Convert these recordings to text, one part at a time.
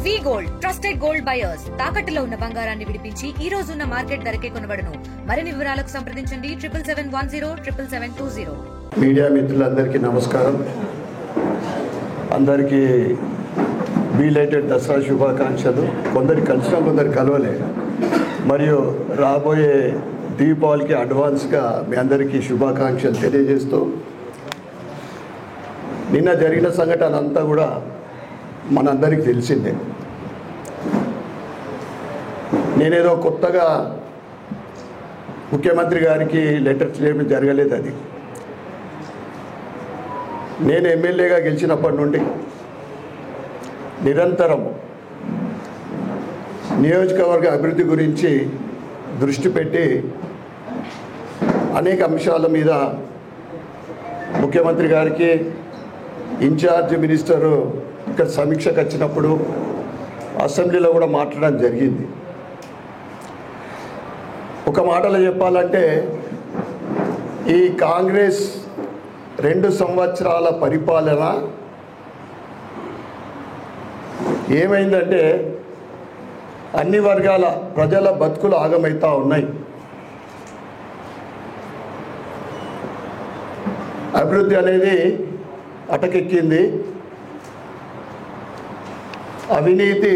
వి gold trusted gold buyers తాకట్టులో ఉన్న బంగారాన్ని విడిపించి ఈ రోజు ఉన్న మార్కెట్ ధరకే కొనబడును. మరిన్ని వివరాలకు సంప్రదించండి 77107720. మీడియా మిత్రులందరికీ నమస్కారం. అందరికీ బిలేటెడ్ దసరా శుభాకాంక్షలు. కొందరు కలిసినా కొందరు కలవలే. మరియు రాబోయే దీపావళికి అడ్వాన్స్గా మీ అందరికీ శుభాకాంక్షలు తెలియజేస్తూ, నిన్న జరిగిన సంఘటన అంతా కూడా మనందరికీ తెలిసిందే. నేనేదో కొత్తగా ముఖ్యమంత్రి గారికి లెటర్ చేయడం జరగలేదు. అది నేను ఎమ్మెల్యేగా గెలిచినప్పటి నుండి నిరంతరం నియోజకవర్గ అభివృద్ధి గురించి దృష్టి పెట్టి అనేక అంశాల మీద ముఖ్యమంత్రి గారికి ఇన్ఛార్జ్ మినిస్టరు ఇక్కడ సమీక్షకు వచ్చినప్పుడు అసెంబ్లీలో కూడా మాట్లాడడం జరిగింది. ఒక మాటలో చెప్పాలంటే, ఈ కాంగ్రెస్ 2 సంవత్సరాల పరిపాలన ఏమైందంటే అన్ని వర్గాల ప్రజల బతుకులు ఆగమవుతూ ఉన్నాయి. అభివృద్ధి అనేది అటకెక్కింది. అవినీతి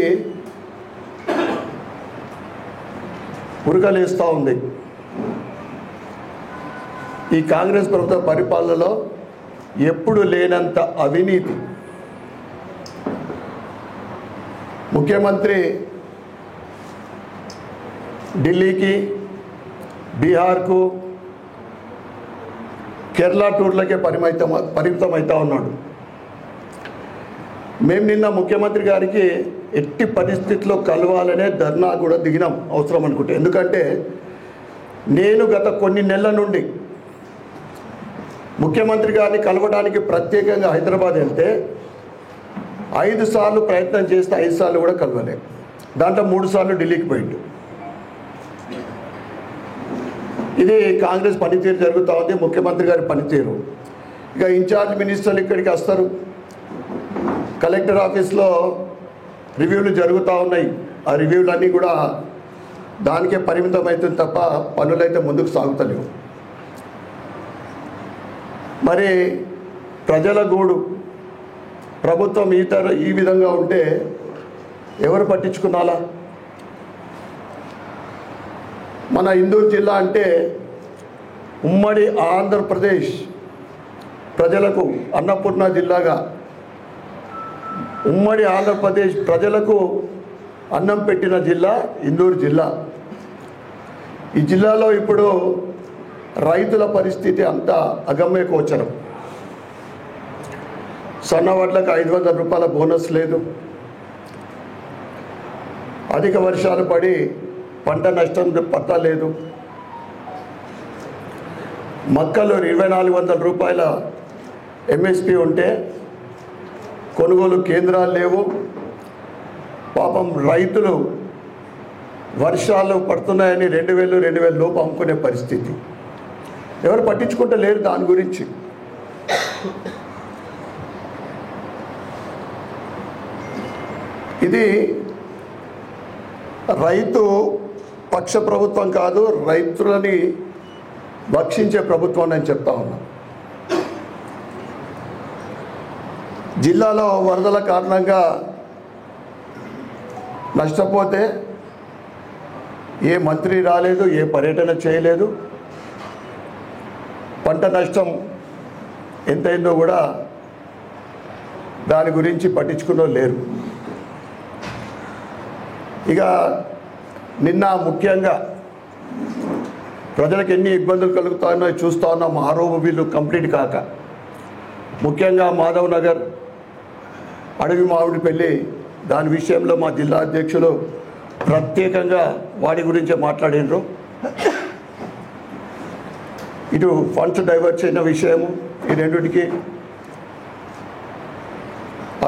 ఉరకలేస్తూ ఉంది. ఈ కాంగ్రెస్ ప్రభుత్వ పరిపాలనలో ఎప్పుడు లేనంత అవినీతి. ముఖ్యమంత్రి ఢిల్లీకి, బీహార్కు, కేరళ టూర్లకే పరిమితమవుతా ఉన్నాడు. మేము నిన్న ముఖ్యమంత్రి గారికి ఎట్టి పరిస్థితుల్లో కలవాలనే ధర్నా కూడా దిగినాం, అవసరం అనుకుంటే. ఎందుకంటే నేను గత కొన్ని నెలల నుండి ముఖ్యమంత్రి గారిని కలవడానికి ప్రత్యేకంగా హైదరాబాద్ వెళ్తే 5 సార్లు ప్రయత్నం చేస్తే 5 సార్లు కూడా కలవలే. దాంట్లో 3 సార్లు ఢిల్లీకి పోయిండు. ఇది కాంగ్రెస్ పనితీరు జరుగుతూ ఉంది, ముఖ్యమంత్రి గారి పనితీరు. ఇక ఇన్ఛార్జ్ మినిస్టర్లు ఇక్కడికి వస్తారు, కలెక్టర్ ఆఫీస్లో రివ్యూలు జరుగుతూ ఉన్నాయి. ఆ రివ్యూలన్నీ కూడా దానికే పరిమితం అవుతుంది తప్ప పనులైతే ముందుకు సాగుతలేవు. మరి ప్రజల గూడు ప్రభుత్వం ఈ విధంగా ఉంటే ఎవరు పట్టించుకున్నాలా? మన ఇందూరు జిల్లా అంటే ఉమ్మడి ఆంధ్రప్రదేశ్ ప్రజలకు అన్నపూర్ణ జిల్లాగా, ఉమ్మడి ఆంధ్రప్రదేశ్ ప్రజలకు అన్నం పెట్టిన జిల్లా ఇందూరు జిల్లా. ఈ జిల్లాలో ఇప్పుడు రైతుల పరిస్థితి అంతా అగమ్య గోచరం. సన్నవడ్లకు 500 రూపాయల బోనస్ లేదు. అధిక వర్షాలు పడి పంట నష్టం పత్తా లేదు. మక్కలు 2400 రూపాయల ఎంఎస్పి ఉంటే కొనుగోలు కేంద్రాలు లేవు. పాపం రైతులు వర్షాలు పడుతున్నాయని 2000 లోపు అమ్ముకునే పరిస్థితి. ఎవరు పట్టించుకుంటూ లేరు దాని గురించి. ఇది రైతు పక్ష ప్రభుత్వం కాదు, రైతులని భక్షించే ప్రభుత్వం అని చెప్తా ఉన్నా. జిల్లాలో వరదల కారణంగా నష్టపోతే ఏ మంత్రి రాలేదు, ఏ పర్యటన చేయలేదు. పంట నష్టం ఎంతైందో కూడా దాని గురించి పట్టించుకున్నో లేరు. ఇక నిన్న ముఖ్యంగా ప్రజలకు ఎన్ని ఇబ్బందులు కలుగుతాయో చూస్తూ ఉన్నాం. ఆరోగ్య బిల్లు కంప్లీట్ కాక, ముఖ్యంగా మాధవ్ నగర్, అడవి మామిడిపల్లి, దాని విషయంలో మా జిల్లా అధ్యక్షులు ప్రత్యేకంగా వాటి గురించే మాట్లాడినరు. ఇటు ఫండ్స్ డైవర్ట్ అయిన విషయము, ఈ రెండింటికి.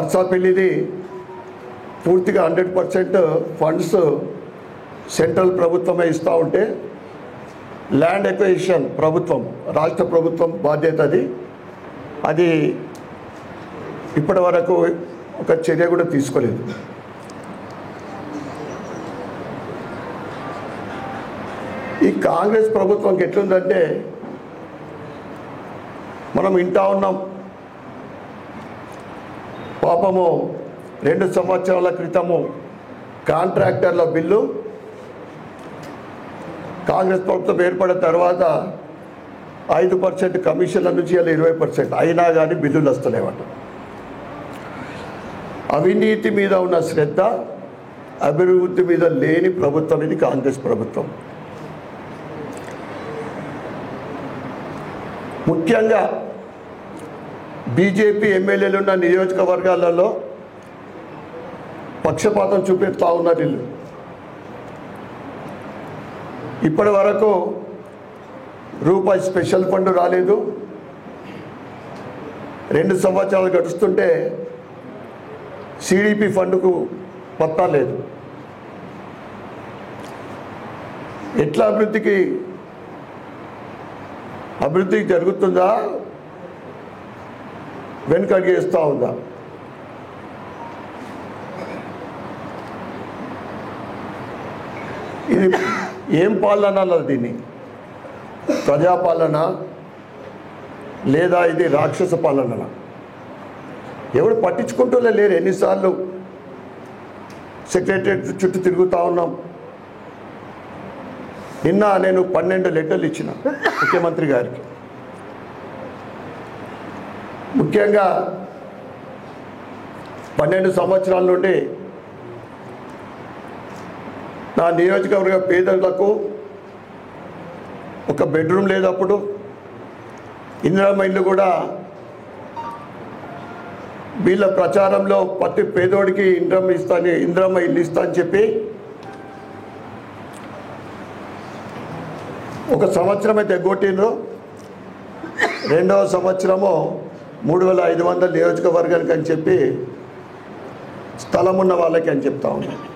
అర్సాపల్లిది పూర్తిగా 100% ఫండ్స్ సెంట్రల్ ప్రభుత్వమే ఇస్తూ ఉంటే ల్యాండ్ ఎక్విజిషన్ ప్రభుత్వం, రాష్ట్ర ప్రభుత్వం బాధ్యత అది ఇప్పటి వరకు ఒక చర్య కూడా తీసుకోలేదు. ఈ కాంగ్రెస్ ప్రభుత్వంకి ఎట్లుందంటే మనం వింటా ఉన్నాం, పాపము 2 సంవత్సరాల క్రితము కాంట్రాక్టర్ల బిల్లు కాంగ్రెస్ ప్రభుత్వం ఏర్పడిన తర్వాత 5% కమిషన్ల నుంచి అలా 20% అయినా కానీ బిల్లులు వస్తలేవట. అవినీతి మీద ఉన్న శ్రద్ధ, అభివృద్ధి మీద లేని ప్రభుత్వం ఇది కాంగ్రెస్ ప్రభుత్వం. ముఖ్యంగా బీజేపీ ఎమ్మెల్యేలు ఉన్న నియోజకవర్గాలలో పక్షపాతం చూపిస్తూ ఉన్నారు వీళ్ళు. ఇప్పటి వరకు రూపాయి స్పెషల్ ఫండ్ రాలేదు. 2 సంవత్సరాలు గడుస్తుంటే సిడిపి ఫండ్కు పత్తా లేదు. ఎట్లా అభివృద్ధి జరుగుతుందా, వెనుకడిగేస్తూ ఉందా? ఇది ఏం పాలన అన్నది, దీన్ని ప్రజాపాలన లేదా ఇది రాక్షస పాలన? ఎవడు పట్టించుకుంటూనే లేరు. ఎన్నిసార్లు సెక్రటరియట్ చుట్టూ తిరుగుతూ ఉన్నాం. నిన్న నేను 12 లెటర్లు ఇచ్చిన ముఖ్యమంత్రి గారికి. ముఖ్యంగా 12 సంవత్సరాల నుండి నా నియోజకవర్గ పేదలకు ఒక బెడ్రూమ్ లేదప్పుడు. ఇందిరమ్మ ఇల్లు కూడా వీళ్ళ ప్రచారంలో ప్రతి పేదోడికి ఇందిరమ్మ ఇల్లు ఇస్తా అని చెప్పి ఒక సంవత్సరం అయితే ఎగ్గొట్టిండ్రు. 2వ సంవత్సరము 3500 నియోజకవర్గానికి అని చెప్పి స్థలం ఉన్న వాళ్ళకి అని చెప్తా ఉన్నాను.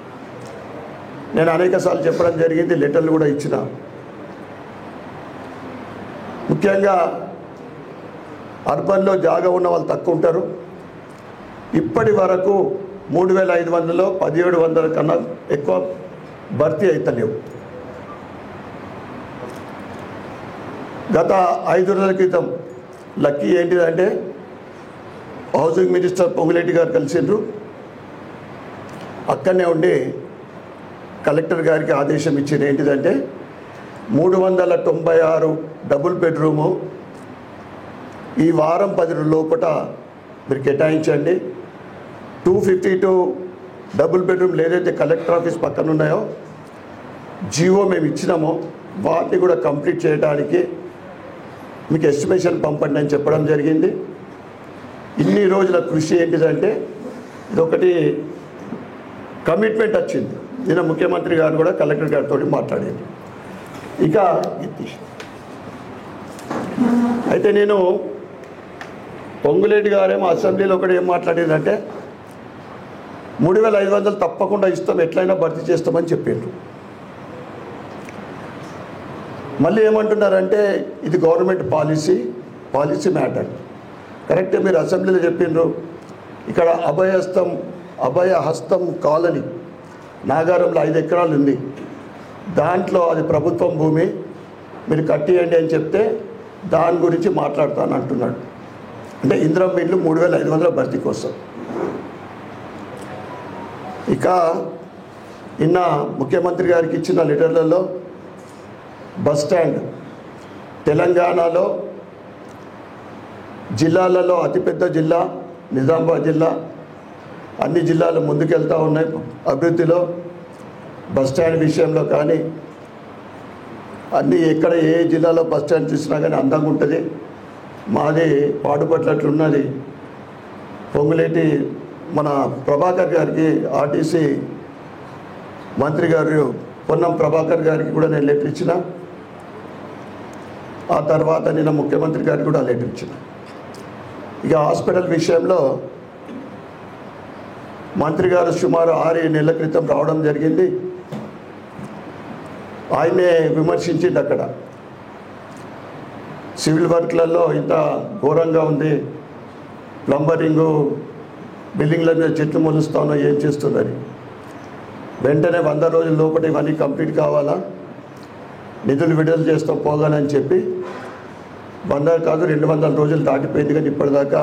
నేను అనేకసార్లు చెప్పడం జరిగింది, లెటర్లు కూడా ఇచ్చిన. ముఖ్యంగా అర్బన్లో జాగా ఉన్న వాళ్ళు తక్కువ ఉంటారు. ఇప్పటి వరకు 3500లో 1700 కన్నా ఎక్కువ భర్తీ అవుతలేవు. గత 5 రోజుల క్రితం లక్కీ ఏంటిదంటే హౌసింగ్ మినిస్టర్ పొంగులేటి గారు కలిసిండ్రు. అక్కడనే ఉండి కలెక్టర్ గారికి ఆదేశం ఇచ్చింది. ఏంటిదంటే 396 డబుల్ బెడ్రూము ఈ వారం 10 రోజుల లోపల మీరు కేటాయించండి. 252 డబుల్ బెడ్రూమ్లు ఏదైతే కలెక్టర్ ఆఫీస్ పక్కన ఉన్నాయో జీవో మేము ఇచ్చినామో వాటిని కూడా కంప్లీట్ చేయడానికి మీకు ఎస్టిమేషన్ పంపండి అని చెప్పడం జరిగింది. ఇన్ని రోజుల కృషి ఏంటిదంటే ఇదొకటి కమిట్మెంట్ వచ్చింది. నిన్న ముఖ్యమంత్రి గారు కూడా కలెక్టర్ గారితో మాట్లాడారు. ఇక అయితే నేను పొంగులేటి గారేమో అసెంబ్లీలో ఒకటి ఏం మాట్లాడిందంటే 3500 తప్పకుండా ఇస్తాం, ఎట్లయినా భర్తీ చేస్తామని చెప్పారు. మళ్ళీ ఏమంటున్నారంటే ఇది గవర్నమెంట్ పాలసీ మ్యాటర్. కరెక్టే, మీరు అసెంబ్లీలో చెప్పిండ్రు. ఇక్కడ అభయహస్తం కాలనీ నాగారంలో 5 ఎకరాలు ఉంది. దాంట్లో అది ప్రభుత్వం భూమి, మీరు కట్టియండి అని చెప్తే దాని గురించి మాట్లాడతాను అంటున్నాడు. అంటే ఇందిరమ్మ ఇల్లు 3500 భర్తీ కోసం. ఇక నిన్న ముఖ్యమంత్రి గారికి ఇచ్చిన లెటర్లలో బస్ స్టాండ్ తెలంగాణలో జిల్లాలలో అతిపెద్ద జిల్లా నిజామాబాద్ జిల్లా. అన్ని జిల్లాలు ముందుకెళ్తూ ఉన్నాయి అభివృద్ధిలో. బస్ స్టాండ్ విషయంలో కానీ అన్నీ ఎక్కడ ఏ జిల్లాలో బస్ స్టాండ్ చూసినా కానీ అందంగా ఉంటుంది. మాది పాడుపట్లట్లున్నది. పొంగులేటి మన ప్రభాకర్ గారికి ఆర్టీసీ మంత్రి గారు పొన్నం ప్రభాకర్ గారికి కూడా నేను లెటర్ ఇచ్చిన. ఆ తర్వాత నిన్న ముఖ్యమంత్రి గారికి కూడా లెటర్ ఇచ్చిన. ఇక హాస్పిటల్ విషయంలో మంత్రి గారు సుమారు 6 నెలల క్రితం రావడం జరిగింది. ఆయనే విమర్శించింది అక్కడ సివిల్ వర్క్లలో ఇంత ఘోరంగా ఉంది, ప్లంబరింగు బిల్డింగ్ల మీద చెట్లు మొలుస్తానో ఏం చేస్తున్నది. వెంటనే 100 రోజుల లోపల ఇవన్నీ కంప్లీట్ కావాలా. నిధులు విడుదల చేస్తాం పోగానని చెప్పి 100 కాదు 200 రోజులు దాటిపోయింది. కానీ ఇప్పటిదాకా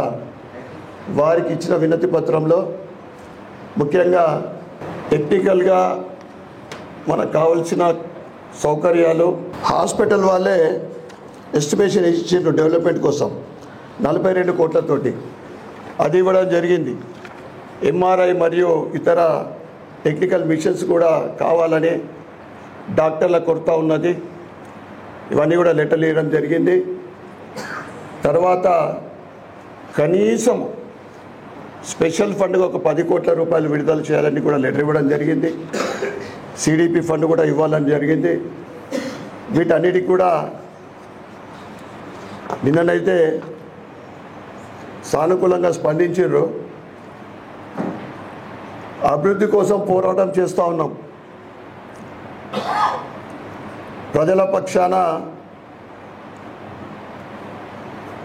వారికి ఇచ్చిన వినతి పత్రంలో ముఖ్యంగా టెక్నికల్గా మనకు కావాల్సిన సౌకర్యాలు హాస్పిటల్ వాళ్ళే ఎస్టిమేషన్ ఇచ్చిండ్రు డెవలప్మెంట్ కోసం 42 కోట్లతోటి, అది ఇవ్వడం జరిగింది. ఎంఆర్ఐ మరియు ఇతర టెక్నికల్ మిషన్స్ కూడా కావాలని డాక్టర్ల కొరత ఉన్నది, ఇవన్నీ కూడా లెటర్లు ఇవ్వడం జరిగింది. తర్వాత కనీసం స్పెషల్ ఫండ్గా ఒక 10 కోట్ల రూపాయలు విడుదల చేయాలని కూడా లెటర్ ఇవ్వడం జరిగింది. సిడిపి ఫండ్ కూడా ఇవ్వాలని జరిగింది. వీటన్నిటికి కూడా నిన్ననైతే సానుకూలంగా స్పందించారు. అభివృద్ధి కోసం పోరాటం చేస్తూ ఉన్నాం. ప్రజల పక్షాన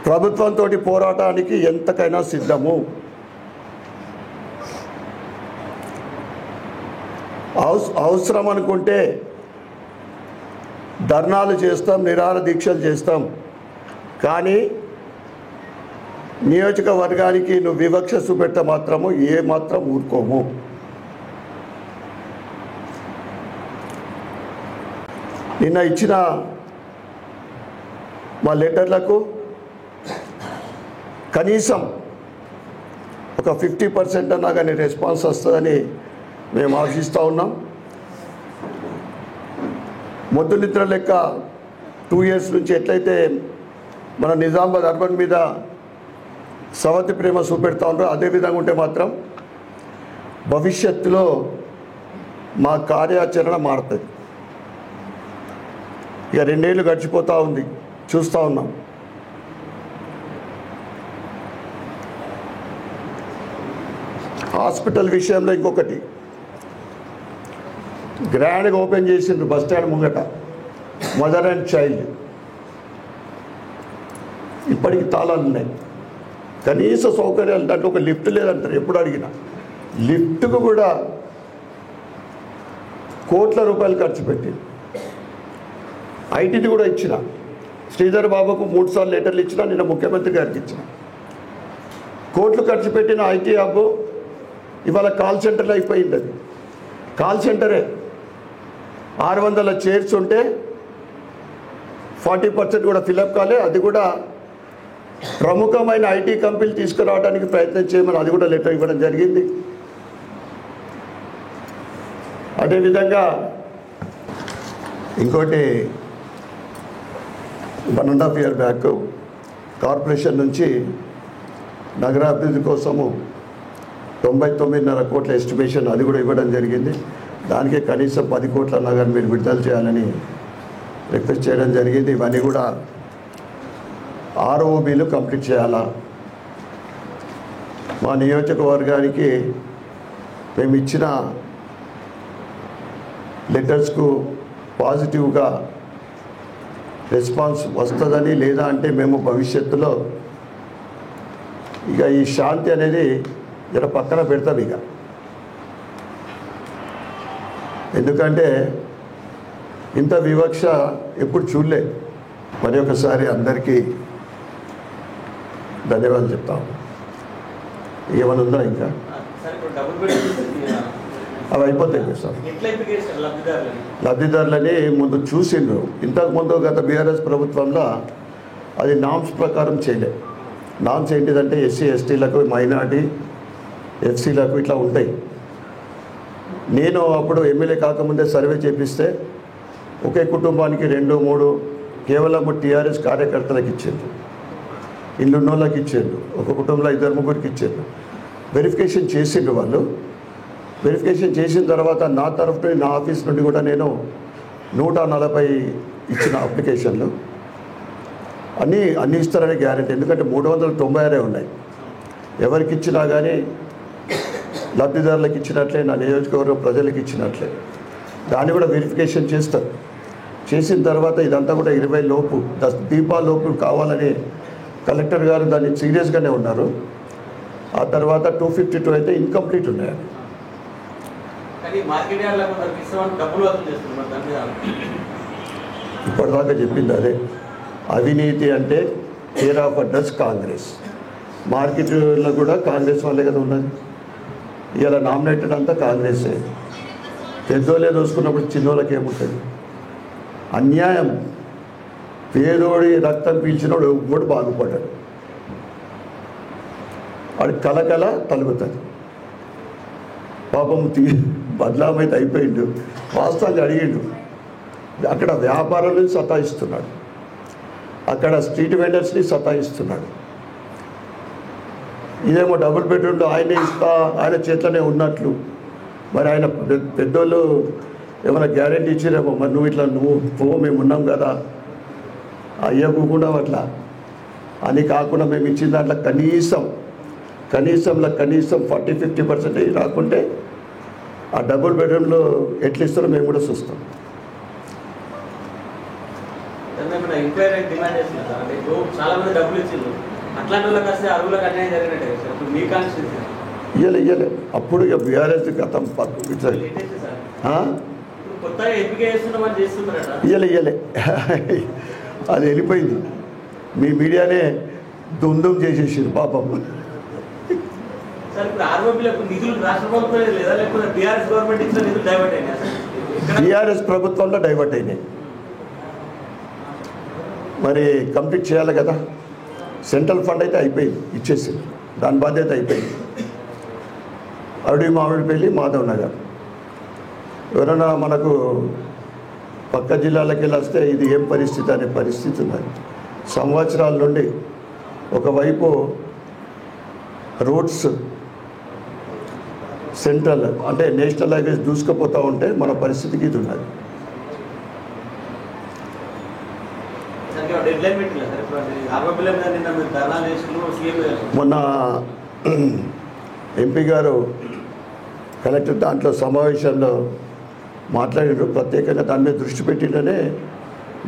ప్రభుత్వంతో పోరాటానికి ఎంతకైనా సిద్ధము. అవసరం అనుకుంటే ధర్నాలు చేస్తాం, నిరాహార దీక్షలు చేస్తాం. కానీ నియోజకవర్గానికి నువ్వు వివక్ష చూపెట్ట మాత్రము ఏమాత్రం ఊరుకోము. నిన్న ఇచ్చిన మా లెటర్లకు కనీసం ఒక 50% అన్నా కానీ రెస్పాన్స్ వస్తుందని మేము ఆశిస్తూ ఉన్నాం. మొద్దు నిద్ర లెక్క 2 years నుంచి ఎట్లయితే మన నిజామాబాద్ అర్బన్ మీద సవతి ప్రేమ చూపెడతా ఉన్నారో అదేవిధంగా ఉంటే మాత్రం భవిష్యత్తులో మా కార్యాచరణ మారుతుంది. ఇక 2 ఏళ్ళు గడిచిపోతూ ఉంది, చూస్తూ ఉన్నాం. హాస్పిటల్ విషయంలో ఇంకొకటి గ్రాండ్గా ఓపెన్ చేసిండ్రు బస్ స్టాండ్ ముంగట మదర్ అండ్ చైల్డ్. ఇప్పటికి తాళాలు ఉన్నాయి, కనీస సౌకర్యాలు, దాంట్లో ఒక లిఫ్ట్ లేదంటారు. ఎప్పుడు అడిగినా లిఫ్ట్కు కూడా కోట్ల రూపాయలు ఖర్చు పెట్టి ఐటీది కూడా ఇచ్చిన. శ్రీధర్ బాబుకు 3 సార్లు లెటర్లు ఇచ్చిన, నిన్న ముఖ్యమంత్రి గారికి ఇచ్చిన. కోట్లు ఖర్చు పెట్టిన ఐటీ హబ్ ఇవాళ కాల్ సెంటర్లో అయిపోయింది. అది కాల్ సెంటరే. 600 చైర్స్ ఉంటే 40% కూడా ఫిలప్ కాలే. అది కూడా ప్రముఖమైన ఐటీ కంపెనీలు తీసుకురావడానికి ప్రయత్నం చేయమని అది కూడా లెటర్ ఇవ్వడం జరిగింది. అదేవిధంగా ఇంకోటి 1.5 year బ్యాక్ కార్పొరేషన్ నుంచి నగరాభివృద్ధి కోసము 99.5 కోట్ల ఎస్టిమేషన్ అది కూడా ఇవ్వడం జరిగింది. దానికి కనీసం 10 కోట్ల నగరం మీరు విడుదల చేయాలని రిక్వెస్ట్ చేయడం జరిగింది. ఇవన్నీ కూడా ఆర్ఓబీలు కంప్లీట్ చేయాలా. మా నియోజకవర్గానికి మేము ఇచ్చిన లెటర్స్కు పాజిటివ్గా రెస్పాన్స్ వస్తుందని, లేదా అంటే మేము భవిష్యత్తులో ఇక ఈ శాంతి అనేది జర పక్కన పెడతాం. ఇక ఎందుకంటే ఇంత వివక్ష ఎప్పుడు చూడలే. మరి ఒకసారి అందరికీ ధన్యవాదాలు చెప్తాం. ఏమైనా ఉందా ఇంకా? అవి అయిపోతాయి సార్. లబ్ధిదారులని ముందు చూసిండ్రు. ఇంతకుముందు గత బీఆర్ఎస్ ప్రభుత్వంలో అది నామ్స్ ప్రకారం చేయలే. నామ్స్ ఏంటిదంటే ఎస్సీ ఎస్టీలకు, మైనార్టీ, ఎఫ్సీలకు ఇట్లా ఉంటాయి. నేను అప్పుడు ఎమ్మెల్యే కాకముందే సర్వే చేపిస్తే ఒకే కుటుంబానికి 2, 3 కేవలం టీఆర్ఎస్ కార్యకర్తలకు ఇచ్చారు, ఇల్లున్నోళ్ళకి ఇచ్చారు, ఒక కుటుంబంలో 2, 3 ఇచ్చారు. వెరిఫికేషన్ చేసిండ్రు వాళ్ళు. వెరిఫికేషన్ చేసిన తర్వాత నా తరఫు నుండి, నా ఆఫీస్ నుండి కూడా నేను 140 ఇచ్చిన అప్లికేషన్లు అన్నీ ఇస్తారనే గ్యారెంటీ. ఎందుకంటే 396 ఉన్నాయి. ఎవరికి ఇచ్చినా కానీ లబ్ధిదారులకు ఇచ్చినట్లే, నా నియోజకవర్గం ప్రజలకు ఇచ్చినట్లే. దాన్ని కూడా వెరిఫికేషన్ చేస్తారు. చేసిన తర్వాత ఇదంతా కూడా 20 లోపు, దీపాలోపు కావాలని కలెక్టర్ గారు దాన్ని సీరియస్గానే ఉన్నారు. ఆ తర్వాత 252 అయితే ఇన్కంప్లీట్ ఉన్నాయి. ఇప్పటిదాకా చెప్పింది అదే. అవినీతి అంటే కేర్ ఆఫ్ అడ్రస్ కాంగ్రెస్. మార్కెట్లో కూడా కాంగ్రెస్ వాళ్ళే కదా ఉన్నది. ఇలా నామినేటెడ్ అంతా కాంగ్రెసే. పెద్దోళ్ళే దోసుకున్నప్పుడు చిన్నోళ్ళకి ఏముంటుంది? అన్యాయం. పేదోడి రక్తం పీల్చినోడు ఎవ్వడు బాగుపడ్డాడు. వాడి కలకల తలుగుతుంది. పాపం బదలామైతే అయిపోయిండు. వాస్తవంగా అడిగిండు. అక్కడ వ్యాపారులను సతాయిస్తున్నాడు, అక్కడ స్ట్రీట్ వెండర్స్ని సతాయిస్తున్నాడు. ఇదేమో డబుల్ బెడ్రూమ్లో ఆయనే ఇస్తా, ఆయన చేతిలోనే ఉన్నట్లు. మరి ఆయన పెద్దోళ్ళు ఏమైనా గ్యారెంటీ ఇచ్చారేమో, మరి నువ్వు పో, మేము ఉన్నాం కదా, అయ్యకుండా అట్లా అని కాకుండా మేము ఇచ్చిన దాంట్లో కనీసంలో కనీసం 40-50% రాకుంటే ఆ డబుల్ బెడ్రూమ్లో ఎట్లా ఇస్తారో మేము కూడా చూస్తాం. ఇయ్యలే అప్పుడు ఇక బీఆర్ఎస్ గతం ఇయ్యలే అది వెళ్ళిపోయింది. మీ మీడియానే దుమ్దుమ్ చేసేసారు పాపం. బీఆర్ఎస్ ప్రభుత్వంలో డైవర్ట్ అయినాయి. మరి కంప్లీట్ చేయాలి కదా. సెంట్రల్ ఫండ్ అయితే అయిపోయింది, ఇచ్చేసింది, దాని బాధ్యత అయిపోయింది. మామిడిపల్లి మాధవ్ నగర్ ఎవరైనా మనకు పక్క జిల్లాలకు వెళ్ళి వస్తే ఇది ఏం పరిస్థితి అనే పరిస్థితి ఉన్నది. సంవత్సరాల నుండి ఒకవైపు రోడ్స్ సెంట్రల్ అంటే నేషనల్ హైవేస్ దూసుకుపోతూ ఉంటే మన పరిస్థితికి ఇది ఉన్నది. మొన్న ఎంపీ గారు కలెక్టర్ దాంట్లో సమావేశంలో మాట్లాడారు. ప్రత్యేకంగా దాని మీద దృష్టి పెట్టిందనే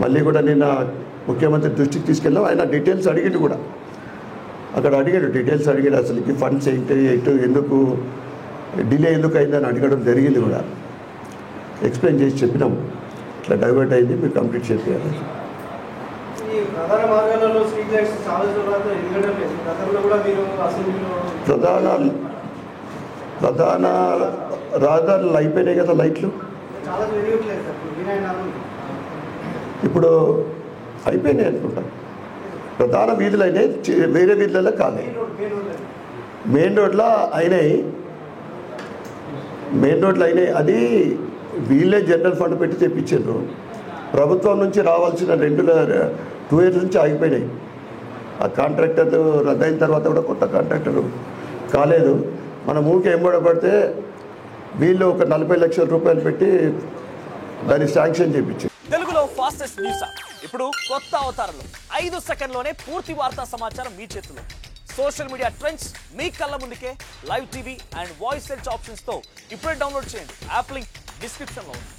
మళ్ళీ కూడా నిన్న ముఖ్యమంత్రి దృష్టికి తీసుకెళ్ళాం. ఆయన డీటెయిల్స్ అడిగిండు కూడా, అక్కడ అడిగాడు, డీటెయిల్స్ అడిగాడు. అసలు ఈ ఫండ్స్ ఏంటి, ఎందుకు డిలే ఎందుకు అయిందని అడగడం జరిగింది కూడా. ఎక్స్ప్లెయిన్ చేసి చెప్పినాం, ఇట్లా డైవర్ట్ అయింది, మీరు కంప్లీట్ చేయాలి. ప్రధాన రహదారులు అయిపోయినాయి కదా, లైట్లు ఇప్పుడు అయిపోయినాయి అనుకుంటా. ప్రధాన వీధులు అయినాయి, వేరే వీధులలో కాదు. మెయిన్ రోడ్లో అయినాయి, అది వీళ్ళే జనరల్ ఫండ్ పెట్టి తెప్పించారు. ప్రభుత్వం నుంచి రావాల్సిన 2 years నుంచి ఆగిపోయినాయి. ఆ కాంట్రాక్టర్ రద్దయిన తర్వాత కూడా కొత్త కాంట్రాక్టర్ కాలేదు. మనం ఊరికి ఎంబడబడితే వీళ్ళు ఒక 40 లక్షల రూపాయలు పెట్టి దాన్ని శాంక్షన్ చేయించారు. తెలుగులో ఫాస్టెస్ట్ న్యూస్ ఇప్పుడు కొత్త అవతారంలో 5 సెకండ్లోనే పూర్తి వార్తా సమాచారం మీ చేతిలో. సోషల్ మీడియా ట్రెండ్స్ మీ కళ్ళ ముందుకే live TV and voice search options తో ఇప్పుడే డౌన్లోడ్ చేయండి. యాప్ లింక్ డిస్క్రిప్షన్ లో ఉంది.